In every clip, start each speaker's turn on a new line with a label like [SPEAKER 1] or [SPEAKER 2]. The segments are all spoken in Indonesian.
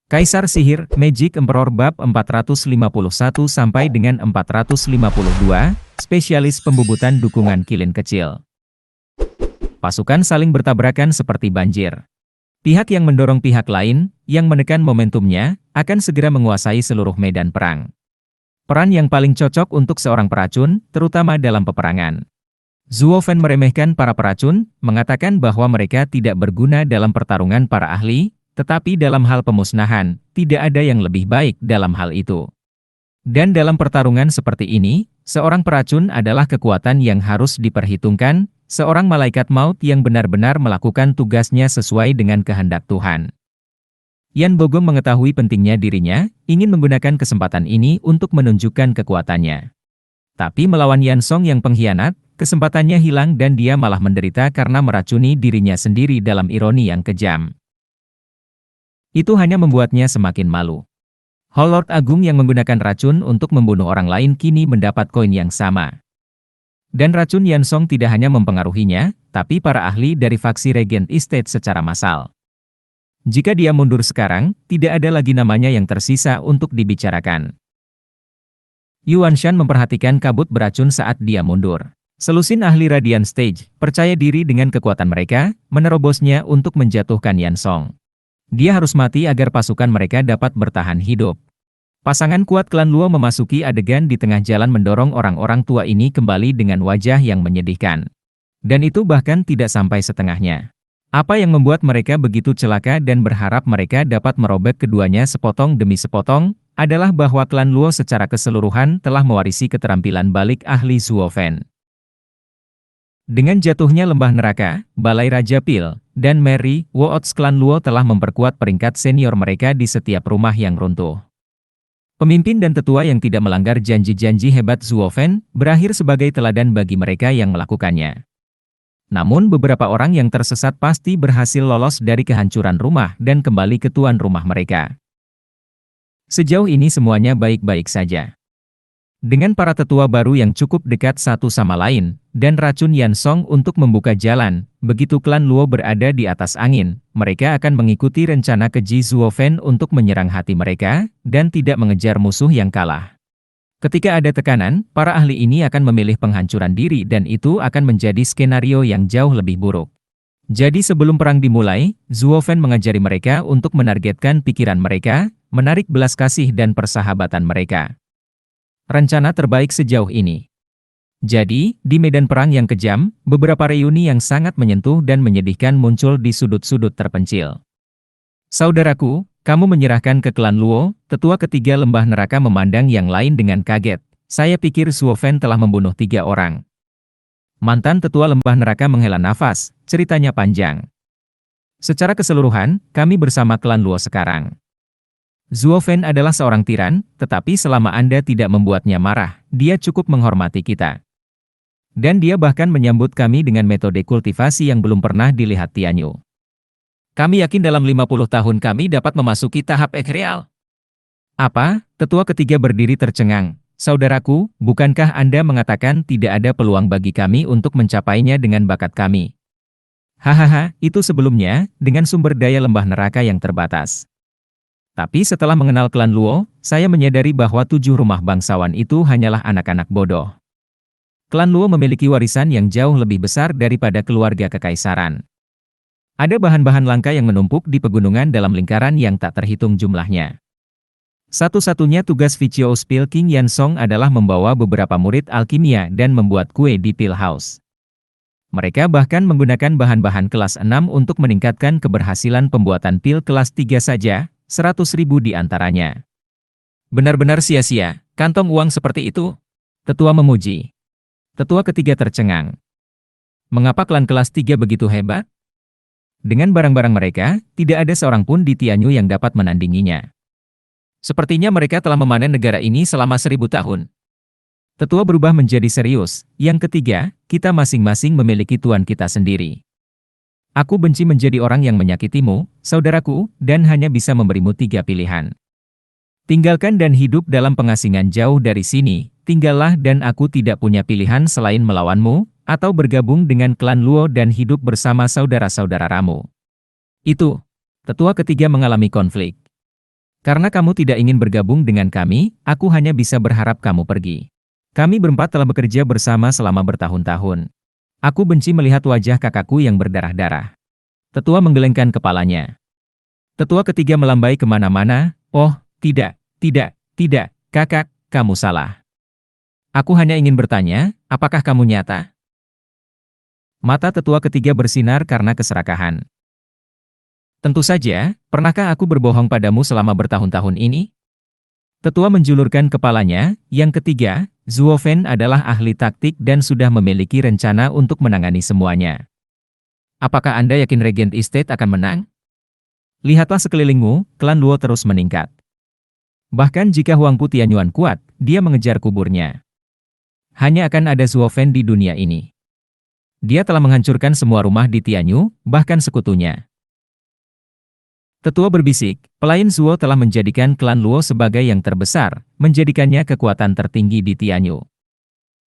[SPEAKER 1] Kaisar Sihir, Magic Emperor bab 451 sampai dengan 452, spesialis pembubutan dukungan kilin kecil. Pasukan saling bertabrakan seperti banjir. Pihak yang mendorong pihak lain, yang menekan momentumnya, akan segera menguasai seluruh medan perang. Peran yang paling cocok untuk seorang peracun, terutama dalam peperangan. Zhuo Fen meremehkan para peracun, mengatakan bahwa mereka tidak berguna dalam pertarungan para ahli, tetapi dalam hal pemusnahan, tidak ada yang lebih baik dalam hal itu. Dan dalam pertarungan seperti ini, seorang peracun adalah kekuatan yang harus diperhitungkan, seorang malaikat maut yang benar-benar melakukan tugasnya sesuai dengan kehendak Tuhan. Yan Bogong mengetahui pentingnya dirinya, ingin menggunakan kesempatan ini untuk menunjukkan kekuatannya. Tapi melawan Yan Song yang pengkhianat, kesempatannya hilang dan dia malah menderita karena meracuni dirinya sendiri dalam ironi yang kejam. Itu hanya membuatnya semakin malu. Lord Agung yang menggunakan racun untuk membunuh orang lain kini mendapat koin yang sama. Dan racun Yan Song tidak hanya mempengaruhinya, tapi para ahli dari faksi Regent Estate secara massal. Jika dia mundur sekarang, tidak ada lagi namanya yang tersisa untuk dibicarakan. Yuan Shan memperhatikan kabut beracun saat dia mundur. Selusin ahli Radiant Stage, percaya diri dengan kekuatan mereka, menerobosnya untuk menjatuhkan Yan Song. Dia harus mati agar pasukan mereka dapat bertahan hidup. Pasangan kuat klan Luo memasuki adegan di tengah jalan mendorong orang-orang tua ini kembali dengan wajah yang menyedihkan. Dan itu bahkan tidak sampai setengahnya. Apa yang membuat mereka begitu celaka dan berharap mereka dapat merobek keduanya sepotong demi sepotong, adalah bahwa klan Luo secara keseluruhan telah mewarisi keterampilan balik ahli Zhuo Fen. Dengan jatuhnya lembah neraka, Balai Raja Pil, dan Mary, Woods klan Luo telah memperkuat peringkat senior mereka di setiap rumah yang runtuh. Pemimpin dan tetua yang tidak melanggar janji-janji hebat Zhuo Fen, berakhir sebagai teladan bagi mereka yang melakukannya. Namun beberapa orang yang tersesat pasti berhasil lolos dari kehancuran rumah dan kembali ke tuan rumah mereka. Sejauh ini semuanya baik-baik saja. Dengan para tetua baru yang cukup dekat satu sama lain, dan racun Yan Song untuk membuka jalan, begitu klan Luo berada di atas angin, mereka akan mengikuti rencana keji Zhuo Fen untuk menyerang hati mereka, dan tidak mengejar musuh yang kalah. Ketika ada tekanan, para ahli ini akan memilih penghancuran diri dan itu akan menjadi skenario yang jauh lebih buruk. Jadi sebelum perang dimulai, Zhuo Fen mengajari mereka untuk menargetkan pikiran mereka, menarik belas kasih dan persahabatan mereka. Rencana terbaik sejauh ini. Jadi, di medan perang yang kejam, beberapa reuni yang sangat menyentuh dan menyedihkan muncul di sudut-sudut terpencil. Saudaraku, kamu menyerahkan ke klan Luo, tetua ketiga lembah neraka memandang yang lain dengan kaget. Saya pikir Zhuo Fen telah membunuh 3 orang. Mantan tetua lembah neraka menghela nafas, ceritanya panjang. Secara keseluruhan, kami bersama klan Luo sekarang. Zhuo Fen adalah seorang tiran, tetapi selama Anda tidak membuatnya marah, dia cukup menghormati kita. Dan dia bahkan menyambut kami dengan metode kultivasi yang belum pernah dilihat Tianyu. Kami yakin dalam 50 tahun kami dapat memasuki tahap ekreal. Apa? Tetua ketiga berdiri tercengang. Saudaraku, bukankah Anda mengatakan tidak ada peluang bagi kami untuk mencapainya dengan bakat kami? Hahaha, itu sebelumnya, dengan sumber daya lembah neraka yang terbatas. Tapi setelah mengenal klan Luo, saya menyadari bahwa 7 rumah bangsawan itu hanyalah anak-anak bodoh. Klan Luo memiliki warisan yang jauh lebih besar daripada keluarga kekaisaran. Ada bahan-bahan langka yang menumpuk di pegunungan dalam lingkaran yang tak terhitung jumlahnya. Satu-satunya tugas Vicio Spill King Yan Song adalah membawa beberapa murid alkimia dan membuat kue di Pil House. Mereka bahkan menggunakan bahan-bahan kelas 6 untuk meningkatkan keberhasilan pembuatan pil kelas 3 saja, 100.000 di antaranya. Benar-benar sia-sia, kantong uang seperti itu. Tetua memuji. Tetua ketiga tercengang. Mengapa klan kelas 3 begitu hebat? Dengan barang-barang mereka, tidak ada seorang pun di Tianyu yang dapat menandinginya. Sepertinya mereka telah memanen negara ini selama 1000 tahun. Tetua berubah menjadi serius. Yang ketiga, kita masing-masing memiliki tuan kita sendiri. Aku benci menjadi orang yang menyakitimu, saudaraku, dan hanya bisa memberimu 3 pilihan. Tinggalkan dan hidup dalam pengasingan jauh dari sini, tinggallah dan aku tidak punya pilihan selain melawanmu, atau bergabung dengan klan Luo dan hidup bersama saudara-saudara Ramu. Itu. Tetua ketiga mengalami konflik. Karena kamu tidak ingin bergabung dengan kami, aku hanya bisa berharap kamu pergi. Kami berempat telah bekerja bersama selama bertahun-tahun. Aku benci melihat wajah kakakku yang berdarah-darah. Tetua menggelengkan kepalanya. Tetua ketiga melambai kemana-mana. Oh, tidak, kakak, kamu salah. Aku hanya ingin bertanya, apakah kamu nyata? Mata tetua ketiga bersinar karena keserakahan. Tentu saja, pernahkah aku berbohong padamu selama bertahun-tahun ini? Tetua menjulurkan kepalanya. Yang ketiga, Zuo Fen adalah ahli taktik dan sudah memiliki rencana untuk menangani semuanya. Apakah Anda yakin Regent Estate akan menang? Lihatlah sekelilingmu, klan Luo terus meningkat. Bahkan jika Huangpu Tianyuan kuat, dia mengejar kuburnya. Hanya akan ada Zuo Fen di dunia ini. Dia telah menghancurkan semua rumah di Tianyu, bahkan sekutunya. Tetua berbisik, pelayan Zuo telah menjadikan klan Luo sebagai yang terbesar, menjadikannya kekuatan tertinggi di Tianyu.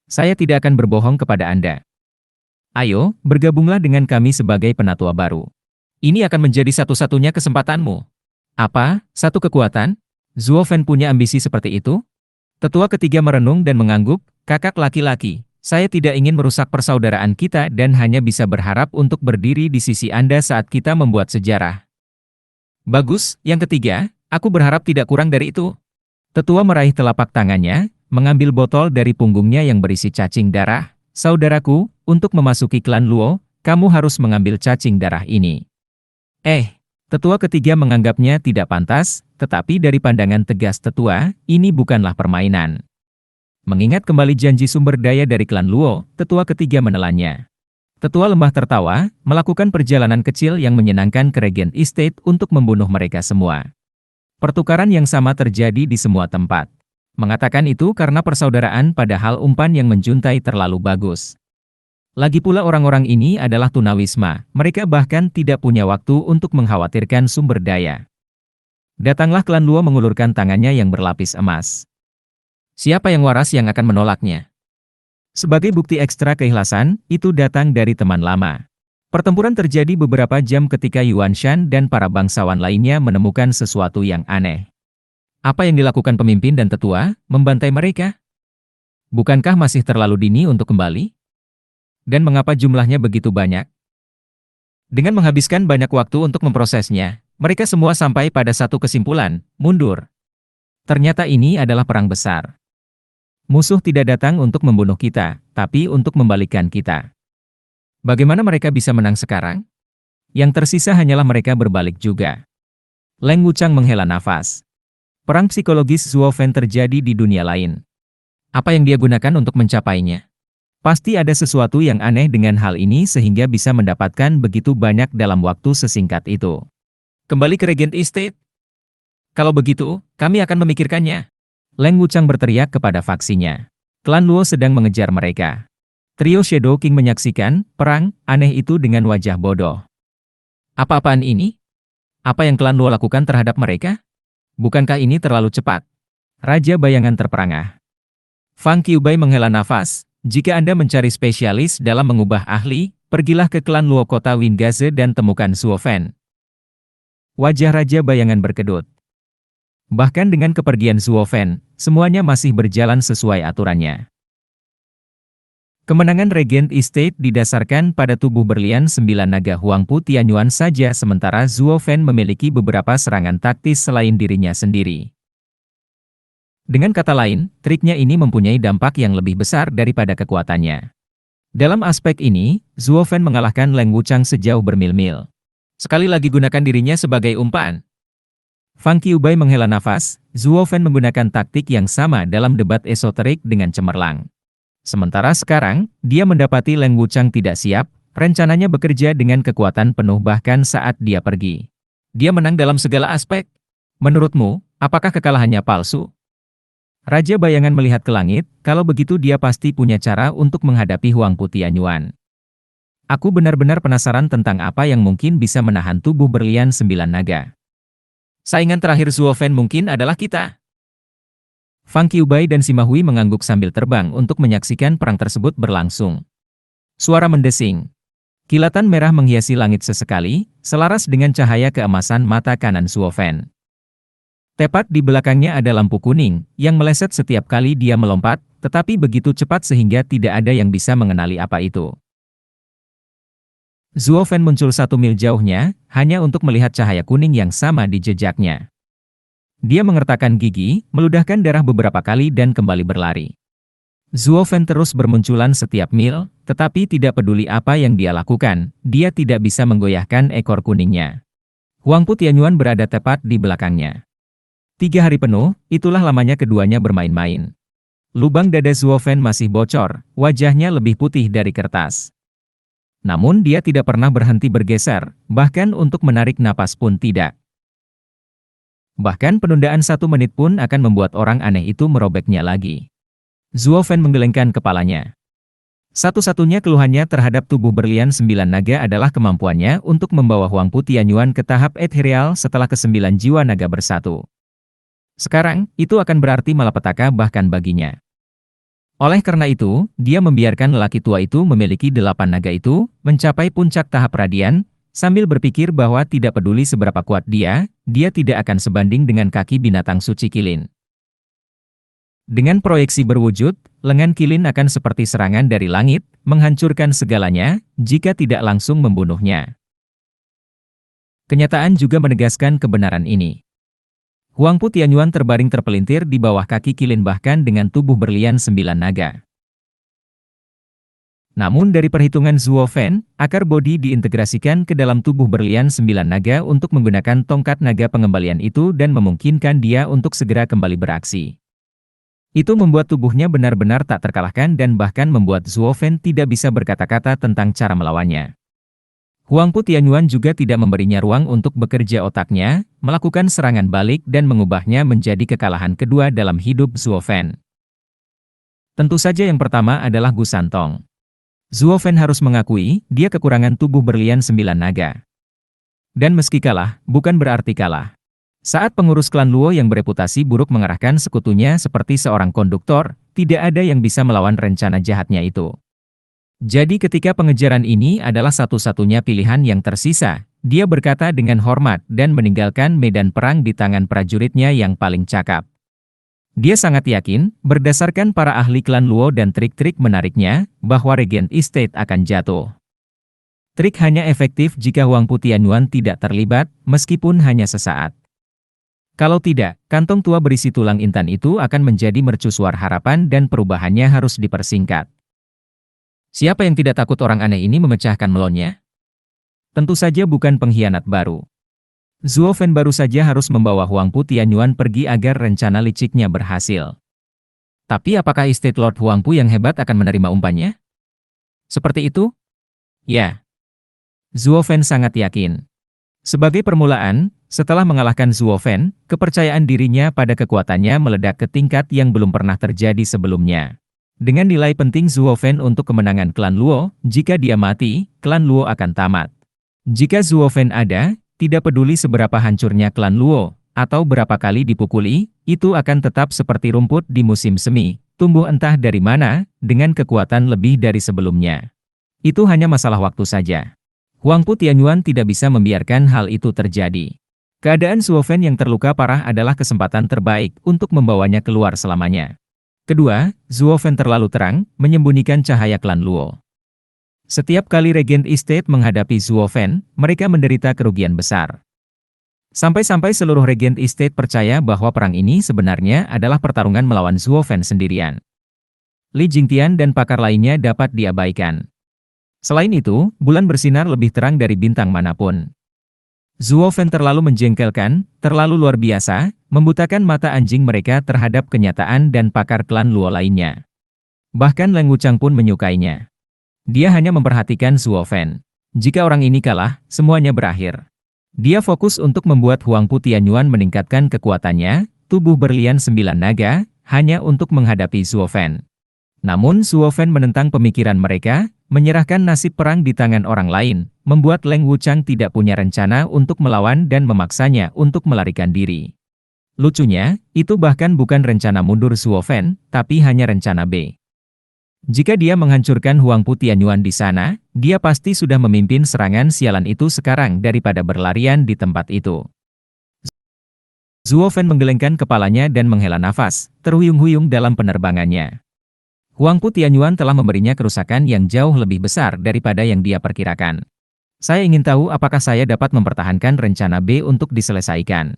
[SPEAKER 1] Saya tidak akan berbohong kepada Anda. Ayo, bergabunglah dengan kami sebagai penatua baru. Ini akan menjadi satu-satunya kesempatanmu. Apa? Satu kekuatan? Zuo Fen punya ambisi seperti itu? Tetua ketiga merenung dan mengangguk, kakak laki-laki. Saya tidak ingin merusak persaudaraan kita dan hanya bisa berharap untuk berdiri di sisi Anda saat kita membuat sejarah. Bagus, yang ketiga, aku berharap tidak kurang dari itu. Tetua meraih telapak tangannya, mengambil botol dari punggungnya yang berisi cacing darah. Saudaraku, untuk memasuki klan Luo, kamu harus mengambil cacing darah ini. Tetua ketiga menganggapnya tidak pantas, tetapi dari pandangan tegas tetua, ini bukanlah permainan. Mengingat kembali janji sumber daya dari klan Luo, tetua ketiga menelannya. Tetua lembah tertawa, melakukan perjalanan kecil yang menyenangkan ke Regent Estate untuk membunuh mereka semua. Pertukaran yang sama terjadi di semua tempat. Mengatakan itu karena persaudaraan padahal umpan yang menjuntai terlalu bagus. Lagi pula orang-orang ini adalah tunawisma, mereka bahkan tidak punya waktu untuk mengkhawatirkan sumber daya. Datanglah klan Luo mengulurkan tangannya yang berlapis emas. Siapa yang waras yang akan menolaknya? Sebagai bukti ekstra keikhlasan, itu datang dari teman lama. Pertempuran terjadi beberapa jam ketika Yuan Shan dan para bangsawan lainnya menemukan sesuatu yang aneh. Apa yang dilakukan pemimpin dan tetua? Membantai mereka? Bukankah masih terlalu dini untuk kembali? Dan mengapa jumlahnya begitu banyak? Dengan menghabiskan banyak waktu untuk memprosesnya, mereka semua sampai pada satu kesimpulan, mundur. Ternyata ini adalah perang besar. Musuh tidak datang untuk membunuh kita, tapi untuk membalikkan kita. Bagaimana mereka bisa menang sekarang? Yang tersisa hanyalah mereka berbalik juga. Leng Wuchang menghela nafas. Perang psikologis Zuo Fen terjadi di dunia lain. Apa yang dia gunakan untuk mencapainya? Pasti ada sesuatu yang aneh dengan hal ini sehingga bisa mendapatkan begitu banyak dalam waktu sesingkat itu. Kembali ke Regent Estate? Kalau begitu, kami akan memikirkannya. Leng Wuchang berteriak kepada faksinya. Klan Luo sedang mengejar mereka. Trio Shadow King menyaksikan perang aneh itu dengan wajah bodoh. Apa-apaan ini? Apa yang klan Luo lakukan terhadap mereka? Bukankah ini terlalu cepat? Raja bayangan terperangah. Fang Qiubai menghela nafas. Jika Anda mencari spesialis dalam mengubah ahli, pergilah ke klan Luo kota Wingaze dan temukan Zuo Fen. Wajah Raja bayangan berkedut. Bahkan dengan kepergian Zuo Fen, semuanya masih berjalan sesuai aturannya. Kemenangan Regent Estate didasarkan pada tubuh berlian 9 naga Huangpu Tianyuan saja sementara Zuo Fen memiliki beberapa serangan taktis selain dirinya sendiri. Dengan kata lain, triknya ini mempunyai dampak yang lebih besar daripada kekuatannya. Dalam aspek ini, Zuo Fen mengalahkan Leng Wuchang sejauh bermil-mil. Sekali lagi gunakan dirinya sebagai umpan. Fang Qiubai menghela nafas, Zuo Fen menggunakan taktik yang sama dalam debat esoterik dengan cemerlang. Sementara sekarang, dia mendapati Leng Wuchang tidak siap, rencananya bekerja dengan kekuatan penuh bahkan saat dia pergi. Dia menang dalam segala aspek. Menurutmu, apakah kekalahannya palsu? Raja bayangan melihat ke langit, kalau begitu dia pasti punya cara untuk menghadapi Huangpu Tianyuan. Aku benar-benar penasaran tentang apa yang mungkin bisa menahan tubuh berlian 9 naga. Saingan terakhir Zuo Fen mungkin adalah kita. Fang Qiubai dan Sima Hui mengangguk sambil terbang untuk menyaksikan perang tersebut berlangsung. Suara mendesing. Kilatan merah menghiasi langit sesekali, selaras dengan cahaya keemasan mata kanan Zuo Fen. Tepat di belakangnya ada lampu kuning, yang meleset setiap kali dia melompat, tetapi begitu cepat sehingga tidak ada yang bisa mengenali apa itu. Zuo Fan muncul 1 mil jauhnya, hanya untuk melihat cahaya kuning yang sama di jejaknya. Dia mengertakkan gigi, meludahkan darah beberapa kali dan kembali berlari. Zuo Fan terus bermunculan setiap mil, tetapi tidak peduli apa yang dia lakukan, dia tidak bisa menggoyahkan ekor kuningnya. Huangpu Tianyuan berada tepat di belakangnya. 3 hari penuh, itulah lamanya keduanya bermain-main. Lubang dada Zuo Fan masih bocor, wajahnya lebih putih dari kertas. Namun dia tidak pernah berhenti bergeser, bahkan untuk menarik napas pun tidak. Bahkan penundaan 1 menit pun akan membuat orang aneh itu merobeknya lagi. Zuo Fan menggelengkan kepalanya. Satu-satunya keluhannya terhadap tubuh berlian 9 naga adalah kemampuannya untuk membawa Huangpu Tianyuan ke tahap ethereal setelah ke-9 jiwa naga bersatu. Sekarang, itu akan berarti malapetaka bahkan baginya. Oleh karena itu, dia membiarkan lelaki tua itu memiliki 8 naga itu, mencapai puncak tahap radian, sambil berpikir bahwa tidak peduli seberapa kuat dia tidak akan sebanding dengan kaki binatang suci Qilin. Dengan proyeksi berwujud, lengan Qilin akan seperti serangan dari langit, menghancurkan segalanya, jika tidak langsung membunuhnya. Kenyataan juga menegaskan kebenaran ini. Huangpu Tianyuan terbaring terpelintir di bawah kaki Qilin bahkan dengan tubuh berlian 9 naga. Namun dari perhitungan Zuo Fan, akar bodi diintegrasikan ke dalam tubuh berlian 9 naga untuk menggunakan tongkat naga pengembalian itu dan memungkinkan dia untuk segera kembali beraksi. Itu membuat tubuhnya benar-benar tak terkalahkan dan bahkan membuat Zuo Fan tidak bisa berkata-kata tentang cara melawannya. Huangpu Tianyuan juga tidak memberinya ruang untuk bekerja otaknya, melakukan serangan balik dan mengubahnya menjadi kekalahan kedua dalam hidup Zuo Fan. Tentu saja yang pertama adalah Gu Santong. Zuo Fan harus mengakui, dia kekurangan tubuh berlian 9 naga. Dan meski kalah, bukan berarti kalah. Saat pengurus klan Luo yang bereputasi buruk mengarahkan sekutunya seperti seorang konduktor, tidak ada yang bisa melawan rencana jahatnya itu. Jadi ketika pengejaran ini adalah satu-satunya pilihan yang tersisa, dia berkata dengan hormat dan meninggalkan medan perang di tangan prajuritnya yang paling cakap. Dia sangat yakin, berdasarkan para ahli klan Luo dan trik-trik menariknya, bahwa Regent Estate akan jatuh. Trik hanya efektif jika Huangpu Tianyuan tidak terlibat, meskipun hanya sesaat. Kalau tidak, kantong tua berisi tulang intan itu akan menjadi mercusuar harapan dan perubahannya harus dipersingkat. Siapa yang tidak takut orang aneh ini memecahkan melonnya? Tentu saja bukan pengkhianat baru. Zuo Fan baru saja harus membawa Huangpu Tianyuan pergi agar rencana liciknya berhasil. Tapi apakah Estate Lord Huangpu yang hebat akan menerima umpannya? Seperti itu? Ya. Zuo Fan sangat yakin. Sebagai permulaan, setelah mengalahkan Zuo Fan, kepercayaan dirinya pada kekuatannya meledak ke tingkat yang belum pernah terjadi sebelumnya. Dengan nilai penting Zuo Fan untuk kemenangan klan Luo, jika dia mati, klan Luo akan tamat. Jika Zuo Fan ada, tidak peduli seberapa hancurnya klan Luo, atau berapa kali dipukuli, itu akan tetap seperti rumput di musim semi, tumbuh entah dari mana, dengan kekuatan lebih dari sebelumnya. Itu hanya masalah waktu saja. Huangpu Tianyuan tidak bisa membiarkan hal itu terjadi. Keadaan Zuo Fan yang terluka parah adalah kesempatan terbaik untuk membawanya keluar selamanya. Kedua, Zuo Fan terlalu terang, menyembunyikan cahaya klan Luo. Setiap kali Regent Estate menghadapi Zuo Fan, mereka menderita kerugian besar. Sampai-sampai seluruh Regent Estate percaya bahwa perang ini sebenarnya adalah pertarungan melawan Zuo Fan sendirian. Li Jingtian dan pakar lainnya dapat diabaikan. Selain itu, bulan bersinar lebih terang dari bintang manapun. Zuo Fan terlalu menjengkelkan, terlalu luar biasa, membutakan mata anjing mereka terhadap kenyataan dan pakar klan Luo lainnya. Bahkan Leng Wuchang pun menyukainya. Dia hanya memperhatikan Zuo Fan. Jika orang ini kalah, semuanya berakhir. Dia fokus untuk membuat Huangpu Tianyuan meningkatkan kekuatannya, tubuh berlian 9 naga, hanya untuk menghadapi Zuo Fan. Namun Zuo Fan menentang pemikiran mereka, menyerahkan nasib perang di tangan orang lain, membuat Leng Wuchang tidak punya rencana untuk melawan dan memaksanya untuk melarikan diri. Lucunya, itu bahkan bukan rencana mundur Zuo Fan, tapi hanya rencana B. Jika dia menghancurkan Huangpu Tianyuan di sana, dia pasti sudah memimpin serangan sialan itu sekarang daripada berlarian di tempat itu. Zuo Fen menggelengkan kepalanya dan menghela nafas, terhuyung-huyung dalam penerbangannya. Huangpu Tianyuan telah memberinya kerusakan yang jauh lebih besar daripada yang dia perkirakan. Saya ingin tahu apakah saya dapat mempertahankan rencana B untuk diselesaikan.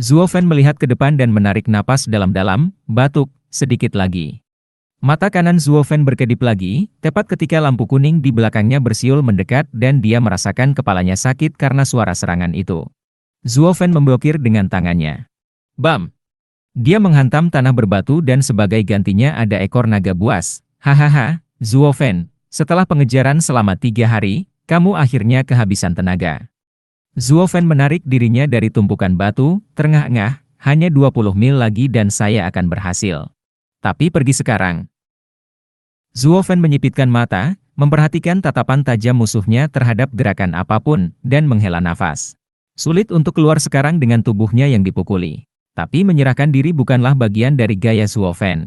[SPEAKER 1] Zuo Fen melihat ke depan dan menarik napas dalam-dalam, batuk, sedikit lagi. Mata kanan Zuo Fen berkedip lagi, tepat ketika lampu kuning di belakangnya bersiul mendekat dan dia merasakan kepalanya sakit karena suara serangan itu. Zuo Fen memblokir dengan tangannya. Bam! Dia menghantam tanah berbatu dan sebagai gantinya ada ekor naga buas. Hahaha, Zuo Fen, setelah pengejaran selama 3 hari, kamu akhirnya kehabisan tenaga. Zuo Fen menarik dirinya dari tumpukan batu, terengah-engah, hanya 20 mil lagi dan saya akan berhasil. Tapi pergi sekarang. Zuo Fen menyipitkan mata, memperhatikan tatapan tajam musuhnya terhadap gerakan apapun, dan menghela nafas. Sulit untuk keluar sekarang dengan tubuhnya yang dipukuli. Tapi menyerahkan diri bukanlah bagian dari gaya Zuo Fen.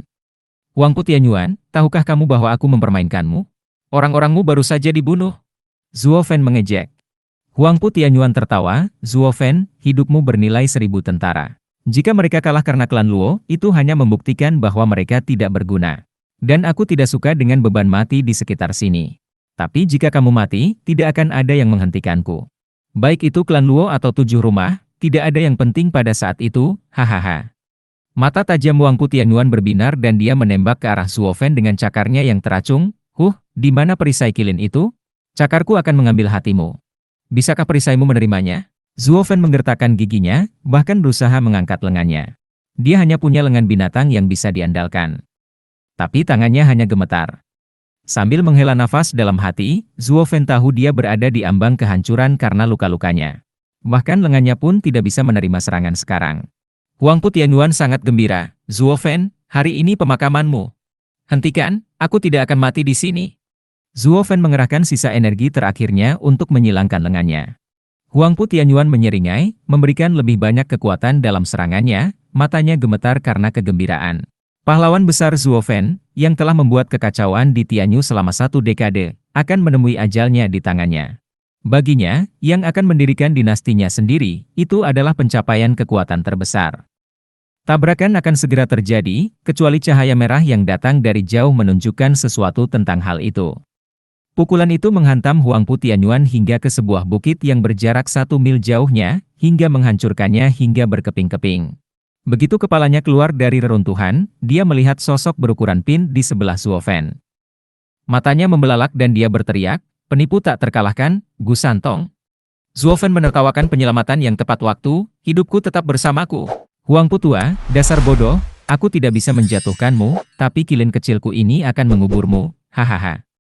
[SPEAKER 1] Huangpu Tianyuan, tahukah kamu bahwa aku mempermainkanmu? Orang-orangmu baru saja dibunuh. Zuo Fen mengejek. Huangpu Tianyuan tertawa, Zuo Fen, hidupmu bernilai 1000 tentara. Jika mereka kalah karena klan Luo, itu hanya membuktikan bahwa mereka tidak berguna. Dan aku tidak suka dengan beban mati di sekitar sini. Tapi jika kamu mati, tidak akan ada yang menghentikanku. Baik itu klan Luo atau 7 rumah, tidak ada yang penting pada saat itu, hahaha. Mata tajam Huangpu Tianyuan berbinar dan dia menembak ke arah Zuo Fen dengan cakarnya yang teracung. Di mana perisai kilin itu? Cakarku akan mengambil hatimu. Bisakah perisaimu menerimanya? Zuo Fen menggertakkan giginya, bahkan berusaha mengangkat lengannya. Dia hanya punya lengan binatang yang bisa diandalkan. Tapi tangannya hanya gemetar. Sambil menghela nafas dalam hati, Zuo Fen tahu dia berada di ambang kehancuran karena luka-lukanya. Bahkan lengannya pun tidak bisa menerima serangan sekarang. Huangpu Tianyuan sangat gembira. Zuo Fen, hari ini pemakamanmu. Hentikan, aku tidak akan mati di sini. Zuo Fen mengerahkan sisa energi terakhirnya untuk menyilangkan lengannya. Huangpu Tianyuan menyeringai, memberikan lebih banyak kekuatan dalam serangannya, matanya gemetar karena kegembiraan. Pahlawan besar Zuo Fen, yang telah membuat kekacauan di Tianyu selama 1 dekade, akan menemui ajalnya di tangannya. Baginya, yang akan mendirikan dinastinya sendiri, itu adalah pencapaian kekuatan terbesar. Tabrakan akan segera terjadi, kecuali cahaya merah yang datang dari jauh menunjukkan sesuatu tentang hal itu. Pukulan itu menghantam Huangpu Tianyuan hingga ke sebuah bukit yang berjarak 1 mil jauhnya, hingga menghancurkannya hingga berkeping-keping. Begitu kepalanya keluar dari reruntuhan, dia melihat sosok berukuran pin di sebelah Zuo Fen. Matanya membelalak dan dia berteriak, penipu tak terkalahkan, Gu Santong. Zuo Fen menertawakan penyelamatan yang tepat waktu, hidupku tetap bersamaku. Huangpu tua, dasar bodoh, aku tidak bisa menjatuhkanmu, tapi kilin kecilku ini akan menguburmu, hahaha.